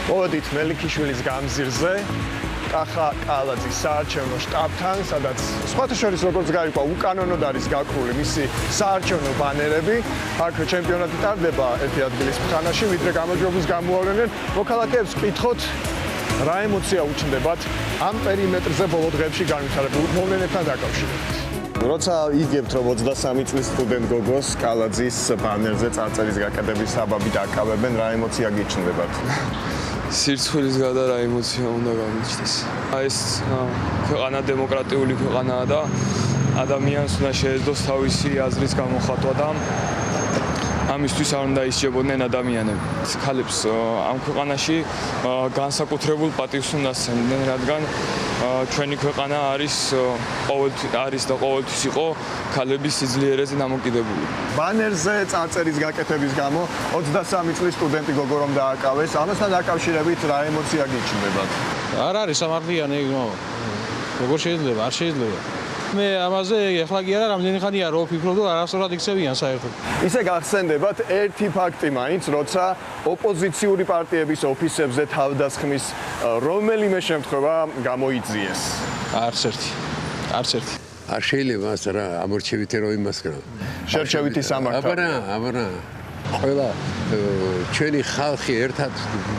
მოვედით მელიქიშვილის გამზირზე, კახა კალაძის საარჩევნო შტაბთან, სადაც სხვათა შორის როგორც გაირკვა, უკანონოდ არის გაქრული მისი საარჩევნო ბანერები. აქ ჩემპიონატი ტარდება ერთი ადგილის მხანაში, ვიდრე გამარჯვებულს გამოავლენენ. მოქალაქეებს ვკითხოთ, რა ემოცია უჩნდებათ ამ პერიმეტრზე ბოლო დღეებში განვითარებულ მოვლენებთან დაკავშირებით. როცა იგებთ, რომ 23 წლის სტუდენტ გოგოს კალაძის ბანერზე წარწერის გაკეთების საბაბი დაკავებენ, რა ემოცია გიჩნდებათ? სირცხვილის გარდა რა ემოცია უნდა გამიჩნდეს. ეს ქვეყანა დემოკრატიული ქვეყანაა და ადამიანს უნდა შეეძლოს თავისი აზრის გამოხატვა და ამისთვის არ უნდა ისჯებოდნენ ადამიანები. ქალებს ამ ქვეყანაში განსაკუთრებულ პატივს უნდა სცემდნენ, რადგან ჩვენი ქვეყანა არის და ყოველთვის იყო ქალების სიძლიერეზე დამოკიდებული. ბანერზე წარწერის გაკეთების გამო 23 წლის სტუდენტი გოგო რომ დააკავეს, ამასთან დაკავშირებით რა ემოცია გიჩნდებათ? არ არის სამართლიანი, როგორ შეიძლება, არ შეიძლება. მე ამაზე ეხლა კი არა, რამდენი ხანია რო ვფიქრობ, რომ არასდროს იქცევიან საერთოდ. ისე გახსენდებათ ერთი ფაქტი მაინც, როცა ოპოზიციური პარტიების ოფისებზე თავდასხმის რომელიმე შემთხვევა გამოიძიეს. არც ერთი. არ შეიძლება ასე რა ამორჩევითი რო იმას რა. შერჩევითი სამართალი. აბარა. ყველა ჩვენი ხალხი ერთად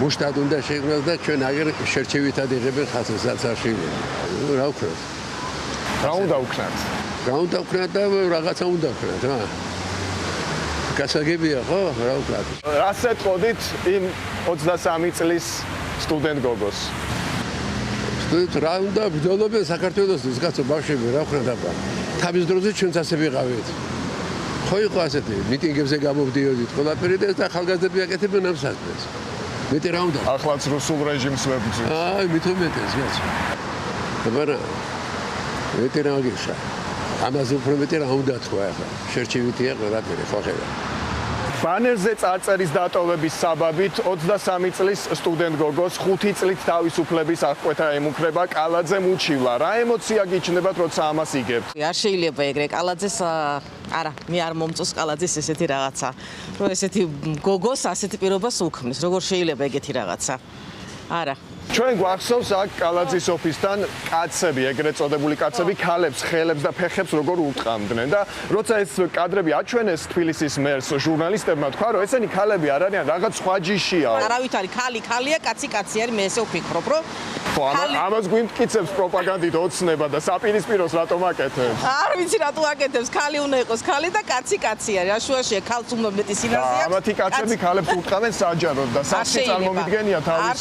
მუშტად უნდა შეიყვანოს და ჩვენ აგერ შერჩევითად იღებენ ხალხს, არ შეიძლება. რა ვქნათ? რა უნდა ვქნათ? რა უნდა ვქნათ და რაღაცა უნდა ვქნათ, რა. გასაგებია ხო? რა ვქნათ? რას ეტყოდით იმ 23 წლის სტუდენტ გოგოს? რა უნდა ბრძოლობენ საქართველოსთვის, კაცო, ბავშვები, რა ვქნათ აბა. თავის დროზე ჩვენც ასე ვიყავით. ხო იყო ასეთი, მიტინგებზე გამოვდიოდით ყველაფერი და ახალგაზრდები აკეთებენ ამ საქმეს. მეტი რა უნდა? ახლაც რუსულ რეჟიმს ვებრძვით. აი, მithom მეტეს, კაცო. აბარა მეტი რა გიხსნა. ამაზე უფრო მეტი რა უნდა თქვა ახლა. შერჩევითია ყველაფერი, ხო ხედა. ბანერზე წარწერის დატოვების საბაბით 23 წლის სტუდენტ გოგოს 5 წლით თავისუფლების აღკვეთა ემუქრება კალაძემ უჩივლა. რა ემოცია გიჩნდებათ, როცა ამას იგებთ? არ შეიძლება ეგრე კალაძეს არა, მე არ მომწონს კალაძეს ესეთი რაღაცა. რომ ესეთი გოგოს ასეთი პირობას უქმნის. როგორ შეიძლება ეგეთი რაღაცა? არა. ჩვენ გვახსოვს აქ კალაძის ოფისთან კაცები, ეგრეთ წოდებული კაცები, ქალებს, ხელებს და ფეხებს როგორ უტყამდნენ და როცა ეს კადრები აჩვენეს თბილისის მერს ჟურნალისტებმა თქვა, რომ ესენი ქალები არ არიან, რაღაც სხვა ჯიშია. არავით არის, ქალია, კაცი არის, მე ესე ვფიქრობ, რომ ამას გვიმტკიცებს პროპაგანდით ოცნება და საპირისპიროს რატომ აკეთებს? არ ვიცი რატო აკეთებს, ქალი უნდა იყოს ქალი და კაცი არის. აშუაშია ქალს უნდა მეტი სინაზი აქვს. ამათი კაცები ქალებს უტყამენ საჯაროდ და სახში წარმომიდგენია თავის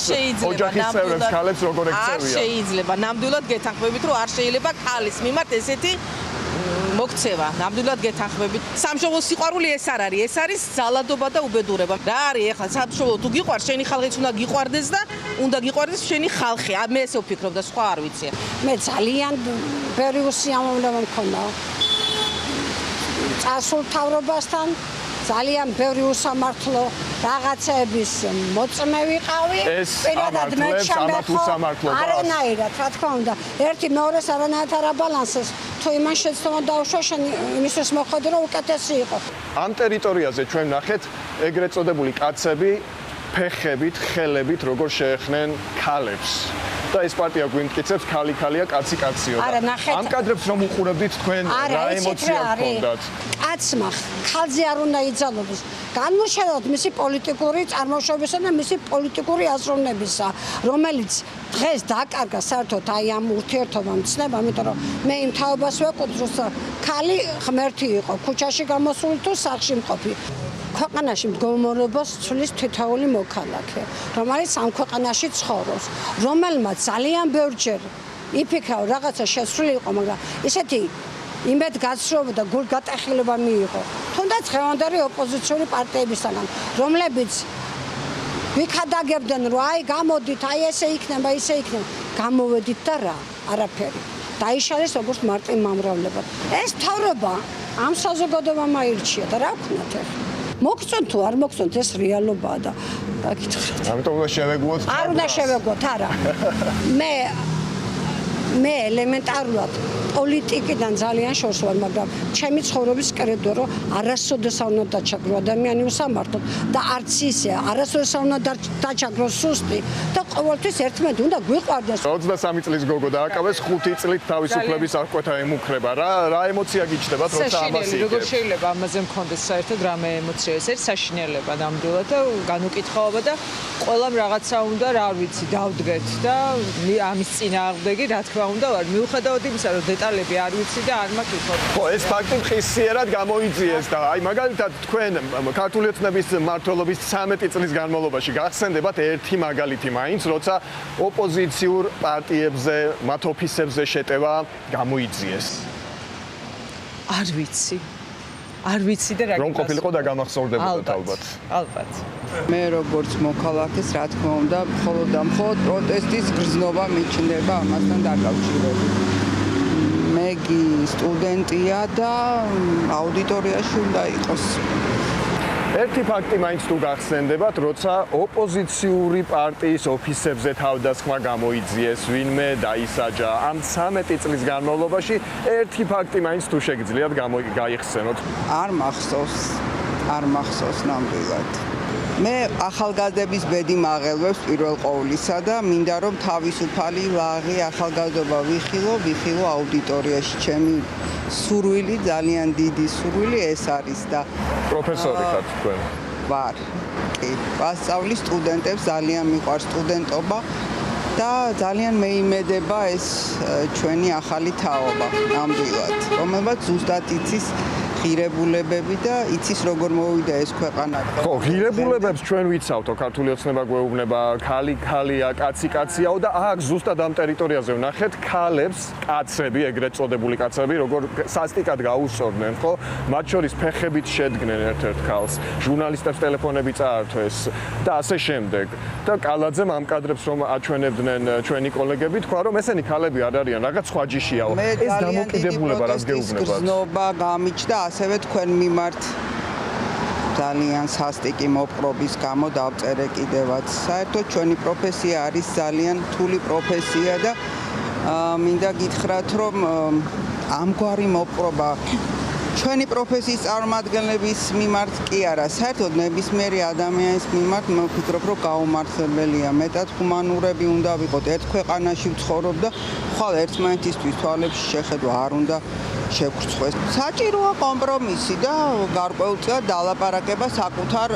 ოჯახის წევრებს ქალებს როგორ ექცევიან. არ შეიძლება, ნამდვილად გეთანხმებით, რომ არ შეიძლება ქალის მიმართ ესეთი მოქცევა. ნამდვილად გეთანხმებით. სამშობლოს სიყვარული ეს არ არის, ეს არის ძალადობა და უბედურება. რა არის ახლა სამშობლო თუ გიყვარს, შენი ხალხიც უნდა გიყვარდეს და უნდა გიყვარდეს შენი ხალხი. მე ესე ვფიქრობ და სხვა არ ვიცი. მე ძალიან ბევრი უსიამოვნება მქონდა. წასულ თავრობასთან ძალიან ბევრი უსამართლო რაღაცების მოწმე ვიყავი. პირადად მე შემეხო. არანაირად, რა თქმა უნდა, ერთი მეორეს არანაირად არ აბალანსებს. თუ იმან შეცდომა დაუშვა, შენ იმისთვის მოხვედი, რომ უკეთესი იყო. ამ ტერიტორიაზე ჩვენ ნახეთ ეგრეთ წოდებული კაცები ფეხებით, ხელებით როგორ შეეხნენ ქალებს. და ეს პარტია გვიმტკიცებს ქალია, კაციო. ამ კადრებს რომ უყურებდით თქვენ რა ემოცია გქონდათ? კაცმა ქალზე არ უნდა იძალოს. განმუშავებად მისი პოლიტიკური წარმოშობისა და მისი პოლიტიკური აზროვნებისა, რომელიც დღეს დაკარგა საერთოდ აი ამ ურთიერთობამ ცნება, იმიტომ რომ მე იმ თაობას ვეკუთვნოს, ქალი ღმერთი იყო, ქუჩაში გამოსული თუ სახლში მყოფი. ქვეყანაში მდგომარეობას ცვლის თითოეული მოქალაქე, რომელიც ამ ქვეყანაში ცხოვრობს, რომელმაც ძალიან ბევრჯერ იფიქრა რაღაცა შესრული იყო, მაგრამ ისეთი იმედგაცრუება და გულგატეხილება მიიღო. თუნდაც დღევანდელი ოპოზიციური პარტიებისგან, რომლებიც ვიქადაგებდნენ, რომ აი გამოდით, აი ესე იქნება, ისე იქნება, გამოვედით და რა, არაფერი. დაიშალეს როგორც მარტივ მამრავლებად. ეს თავრობა ამ საზოგადოებამ აირჩია და რა ვქნათ ახლა? მოგწონთ თუ არ მოგწონთ, ეს რეალობაა და გაკითხეთ. ამიტომ უნდა შევეგუოთ. არ უნდა შევეგუოთ, არა. მე მე ელემენტარულად პოლიტიკიდან ძალიან შორს ვარ, მაგრამ ჩემი ცხოვრების კრედო რომ არასოდეს არ უნდა დაჩაგრო ადამიანი უსამართლოდ და არც ისე არასოდეს არ უნდა დაჩაგროს სუსტი და ყოველთვის ერთმანეთს უნდა გვიყვარდეს. 23 წლის გოგო დააკავეს 5 წლით თავისუფლების აღკვეთა ემუქრება. რა ემოცია გიჩნდებათ, როცა ამას იგებ? როგორ შეიძლება ამაზე მქონდეს საერთოდ რამე ემოცია? ეს არის საშინელება ნამდვილად და განუკითხაობა და ყველამ რაღაცა უნდა, რა ვიცი, დავდგეთ და ამის წინააღმდეგი, რა თქმა უნდა, ვარ. მიუხედავად იმისა, რომ დეტალები არ ვიცი და არ მაქვს ინფორმაცია. ხო, ეს ფაქტი ხისიერად გამოიძიეს და აი მაგალითად თქვენ ქართული ოცნების მმართველობის 13 წლის განმავლობაში გახსენდებათ ერთი მაგალითი მაინც, როცა ოპოზიციურ პარტიებზე, მათ ოფისებზე შეტევა გამოიძიეს. არ ვიცი. არ ვიცი და რა რომ ყოფილიყო და გამახსოვრდებოდათ ალბათ. ალბათ. მე როგორც მოქალაქეს, რა თქმა უნდა, მხოლოდ და მხოლოდ პროტესტის გრძნობა მიჩნდება ამასთან დაკავშირებით. მე გი სტუდენტია და აუდიტორიაში უნდა იყოს. ერთი ფაქტი მაინც თუ გახსენდებათ, როცა ოპოზიციური პარტიის ოფისებზე თავდასხმა გამოიძიეს, ვინმე დაისაჯა. ამ 13 წლის განმავლობაში ერთი ფაქტი მაინც თუ შეგიძლიათ გაიხსენოთ. არ მახსოვს ნამდვილად. მე ახალგაზრდების ბედი მაღელვებს პირველ ყოვლისა და მინდა რომ თავისუფალი ლაღი ახალგაზრდობა ვიხილო აუდიტორიაში. ჩემი სურვილი, ძალიან დიდი სურვილი ეს არის და პროფესორი ხართ თქვენ? ვარ. კი, ვასწავლი სტუდენტებს, ძალიან მიყვარს სტუდენტობა და ძალიან მეიმედება ეს ჩვენი ახალი თაობა ნამდვილად, რომელსაც ზუსტად იცის ღირებულებები და იცის როგორ მოვიდა ეს ქვეყანა. ხო, ღირებულებებს ჩვენ ვიცავთო, ქართული ოცნება გვეუბნება, ქალია, კაციაო და აქ ზუსტად ამ ტერიტორიაზე ვნახეთ ქალებს, კაცები, ეგრეთ წოდებული კაცები, როგორ სასტიკად გაუსწორდნენ, ხო? მათ შორის ფეხებით შედგნენ ერთ-ერთ ქალს, ჟურნალისტებს ტელეფონები წაართვეს და ასე შემდეგ. და კალაძემ ამ კადრებს რომ აჩვენებდნენ ჩვენი კოლეგები, თქვა რომ ესენი ქალები არ არიან, რაღაც სხვა ჯიშიაო. ეს დამოკიდებულება რას გეუბნებათ? გზნობა გამიჩნდა ასევე თქვენ მიმართ ძალიან სასტიკი მოპყრობის გამო დავწერე კიდევაც. საერთოდ ჩვენი პროფესია არის ძალიან რთული პროფესია და მინდა გითხრათ რომ ამგვარი მოპყრობა ჩვენი პროფესიის წარმომადგენლების მიმართ კი არა, საერთოდ ნებისმიერი ადამიანის მიმართ მე ვფიქრობ, რომ გაუმართლებელია. მეტად ჰუმანურები უნდა ვიყოთ, ერთ ქვეყანაში ვცხოვრობ და ხვალ ერთმანეთისთვის თვალებში შეხედვა არ უნდა შეგვრცხვეს. საჭიროა კომპრომისი და გარკვეულწილად დალაპარაკება საკუთარ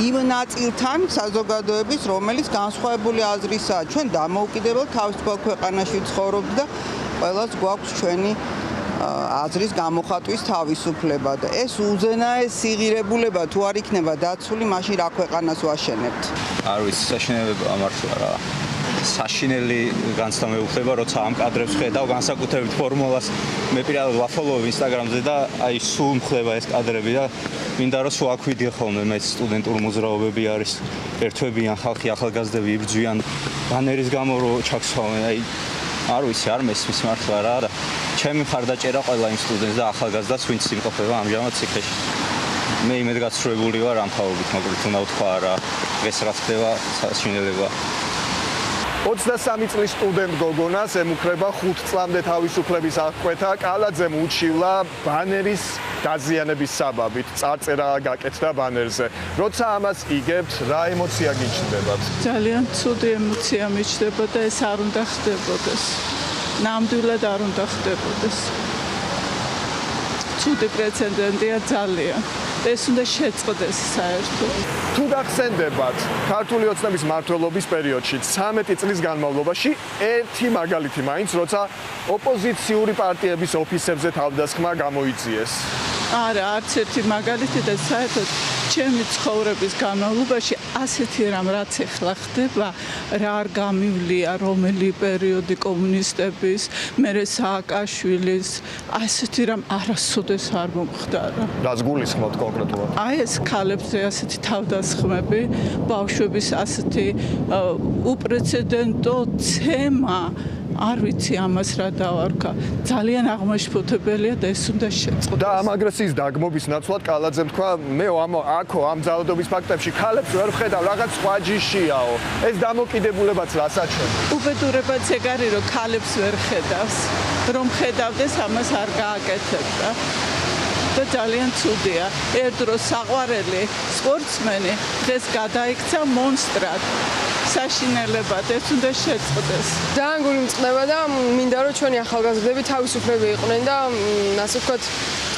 იმ ნაწილთან საზოგადოების, რომელიც განსხვავებული აზრისაა. ჩვენ დამოუკიდებელ თავისუფალ ქვეყანაში ვცხოვრობთ და ყველას გვაქვს ჩვენი აზრის გამოხატვის თავისუფლება და ეს უზენაესი ღირებულება თუ არ იქნება დაცული, მაშინ რა ქვეყანას ვაშენებთ? არ ვიცი, საშინელებაა მართლა რა. საშინელი განცდა მეუხდება, როცა ამ კადრებს ხედავ, განსაკუთრებით ფორმულას მე პირადად ვაფოლოვებ Instagram-ზე და აი სულ მხდება ეს კადრები და მინდა რომ სულ აქვიდია ხოლმე მეც სტუდენტური მოძრაობები არის, ერთვებიან ხალხი, ახალგაზრდები იბრძვიან ბანერის გამო რომ ჩაქსვავენ, აი არ ვიცი, არ მესმის მართლა რა და ჩემი მხარდაჭერა ყველა იმ სტუდენტს და ახალგაზრდას, ვინც იმყოფება ამჟამად ციხეში. მე იმედ გასწრებული ვარ ამ თაობით, მაგრამ უნდა ვთქვა რა, ეს რა ხდება საშინელება. 23 წლის სტუდენტ გოგონას ემუქრება 5 წლამდე თავისუფლების აღკვეთა. კალაძემ უჩივლა ბანერის დაზიანების საბაბით. წარწერა გაკეთდა ბანერზე. როცა ამას იგებთ, რა ემოცია გიჩნდებათ? ძალიან ცუდი ემოცია მიჩნდება და ეს არ უნდა ხდებოდეს. ნამდვილად არ უნდა ხდებოდეს. ცუდი პრეცედენტია ძალიან. ეს უნდა შეწყდეს საერთოდ. თუ გახსენდებათ, ქართული ოცნების მმართველობის პერიოდში 13 წლის განმავლობაში ერთი მაგალითი მაინც, როცა ოპოზიციური პარტიების ოფისებზე თავდასხმა გამოიძიეს. არა, არც ერთი მაგალითი და საერთოდ ჩემი ცხოვრების განმავლობაში ასეთი რამ რაც ახლა ხდება, რა არ გამივლია რომელი პერიოდი კომუნისტების, მერე სააკაშვილის, ასეთი რამ არასოდეს არ მომხდარა. რას გულისხმობთ კონკრეტულად? აი ეს ქალებზე ასეთი თავდასხმები, ბავშვების ასეთი უპრეცედენტო ცემა არ ვიცი ამას რა დავარქა. ძალიან აღმაშფოთებელია და ეს უნდა შეწყდეს. და ამ აგრესიის დაგმობის ნაცვლად კალაძემ თქვა, მე აქო ამ ძალადობის ფაქტებში ქალებს ვერ ვხედავ, რაღაც სხვა ჯიშიაო. ეს დამოკიდებულებაც რასაც უბედურებაც ეგ არის, რომ ქალებს ვერ ხედავს. რომ ხედავდეს, ამას არ გააკეთებდა. და ძალიან ცუდია. ერთ დროს საყვარელი სპორტსმენი დღეს გადაიქცა მონსტრად. საშინელებად ეს უნდა შეწყდეს. ძალიან გული მწყდება და მინდა რომ ჩვენი ახალგაზრდები თავისუფლები იყვნენ და ასე ვთქვათ,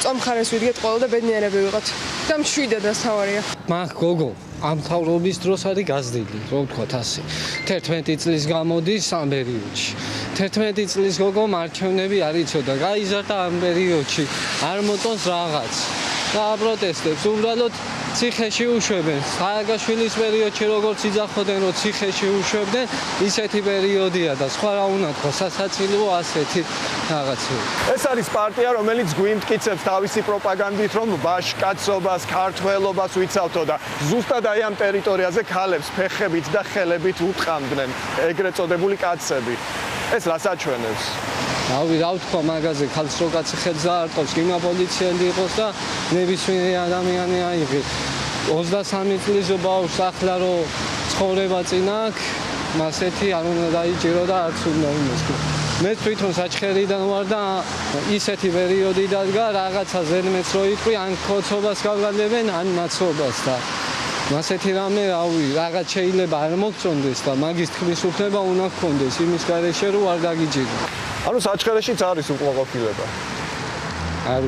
წომხარეს ვიდგეთ ყოველ და ბედნიერები ვიყოთ. და მშვიდად დასთავარია. მაგ გოგო ამ თავრობის დროს არის გაზრდილი, რომ ვთქვათ ასე. 11 წლის გამოდის ამ პერიოდში. 11 წლის გოგო მარჩევნები არ იცოდა, გაიზარდა ამ პერიოდში. არ მოტონს რაღაც. და აპროტესტებს უბრალოდ ციხეში უშვებენ. სააგაშვილის პერიოდში როგორც იძახოდნენ, რომ ციხეში უშვებდნენ, ისეთი პერიოდია და სხვა რა უნდა თქვა, სასაცილო ასეთი რაღაცები. ეს არის პარტია, რომელიც გვიმტკიცებს თავისი პროპაგანდით, რომ ბაშკაცობას, ქართველობას ვიცავთო და ზუსტად აი ამ ტერიტორიაზე ქალებს ფეხებით და ხელებით უტყამდნენ ეგრეთ წოდებული კაცები. ეს რას აჩვენებს? რა ვთქვა მაგაზე, ხალხს რო კაცი ხელს დაარტყობს, იმა პოლიციელი იყოს და ნებისმიერი ადამიანი აიღეს. 23 წლის ბავშვს ახლა რო ცხოვრება წინ აქვს, მასეთი არ უნდა დაიჭირო და არც უნდა იმესკო. მე თვითონ საჩხერიდან ვარ და ისეთი პერიოდი დადგა, რაღაცა ზედმეც რო იყვი, ან ქოცობას გავგალებენ, ან ნაცობას და მასეთი რამე, რაღაც შეიძლება არ მოგწონდეს და მაგის თქმის უფლება უნდა გქონდეს იმის გარეშე, რომ არ დაგიჭირო. ანუ საჩხერეშიც არის უკმაყოფილება. არ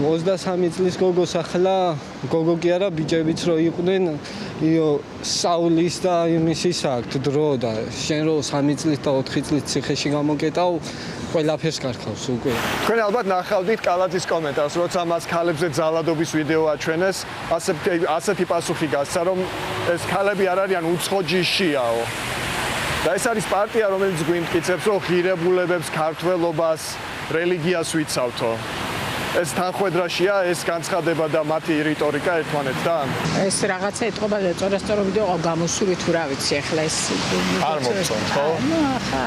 23 წლის გოგოს ახლა გოგო კი არა, ბიჭებიც რო იყვნენ, საულის და იმის ის აქვს დრო და შენ რო 3 წლის და 4 წლის ციხეში გამოკეტავ, ყველაფერს კარქავს უკვე. თქვენ ალბათ ნახავდით კალაძის კომენტარს, როცა მას ქალებზე ძალადობის ვიდეო აჩვენეს, ასეთი პასუხი გასცა, რომ ეს ქალები არ არიან უცხო ჯიშიაო. და ეს არის პარტია, რომელიც გვიმტკიცებს, რომ ღირებულებებს, ქართველობას, რელიგიას ვიცავთო. ეს თანხwebdriverშია, ეს განცხადება და მათი რიტორიკა ერთმანეთთან? ეს რაღაცა ეთყობა და წორასწორო ვიდეო გამოსული თუ რა ვიცი ახლა ეს არ მოგწონთ, ხო?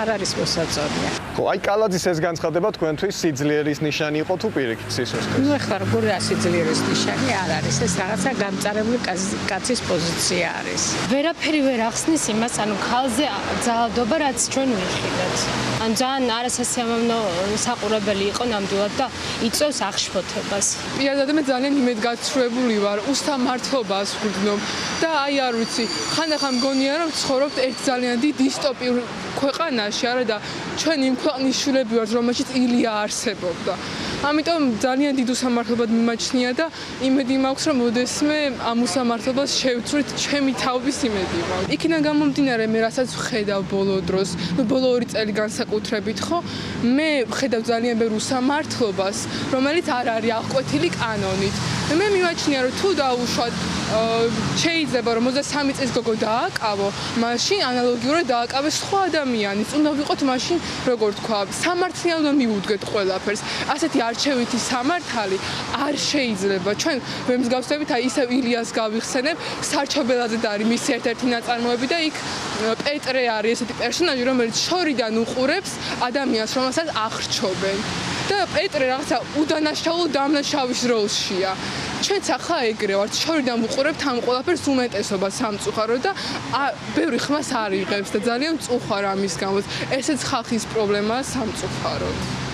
არ არის მოსაწონია. ხო, აი კალაძის ეს განცხადება თქვენთვის სიძლიერის ნიშანი იყო თუ პირიქით სისუსტეს? ნუ ახლა როგორი სიძლიერის ნიშანი არ არის, ეს რაღაცა გამწარებული კაცის პოზიცია არის. ვერაფერი ვერ ახსნის იმას, ანუ ქალზე ძალადობა რაც ჩვენ ვიხილეთ. ან ძალიან არასასიამოვნო საყურებელი იყო ნამდვილად და იწვევს აღშფოთებას. პირადად მე ძალიან იმედგაცრუებული ვარ, უსთამართლობას ვგრძნობ და აი არ ვიცი, ხანდახან მგონია რომ ცხოვრობთ ერთ ძალიან დიდ დისტოპიურ ქვეყანაში, არა და ჩვენ იმ ქვეყნის შვილები ვართ, რომელშიც ილია არსებობდა. ამიტომ ძალიან დიდ უსამართლობად მიმაჩნია და იმედი მაქვს, რომ ოდესმე ამ უსამართლობას შევცვლით ჩემი თავის იმედი მაქვს. იქიდან გამომდინარე მე რასაც ვხედავ ბოლო დროს, ბოლო 2 წელი განსაკუთრებით, ხო, მე ვხედავ ძალიან ბევრ უსამართლობას, რომელიც არ არის აღკვეთილი კანონით. მე მიმაჩნია, რომ თუ დაუშვათ შეიძლება რომ 23 წლის გოგო დააკავო, მაშინ ანალოგიურად დააკავეს სხვა ადამიანიც. უნდა ვიყოთ მაშინ, როგორ თქვა, სამართლიან უნდა მიუდგეთ ყველაფერს. ასეთი არჩევითი სამართალი არ შეიძლება. ჩვენ ვემსგავსებით, აი ისევ ილიას გავიხსენებ, სარჩობელაძე და არის მისი ერთ-ერთი ნაწარმოები და იქ პეტრე არის ესეთი პერსონაჟი, რომელიც შორიდან უყურებს ადამიანს, რომელსაც ახრჩობენ. და პეტრე რაღაცა უდანაშაულო დამნაშავის როლშია. ჩვენც ახლა ეგრე ვართ, შორიდან ვუყურებთ ამ ყველაფერს უმეტესობა სამწუხარო და ბევრი ხმას არ იღებს და ძალიან მწუხარ ამის გამო. ესეც ხალხის პრობლემაა სამწუხაროდ.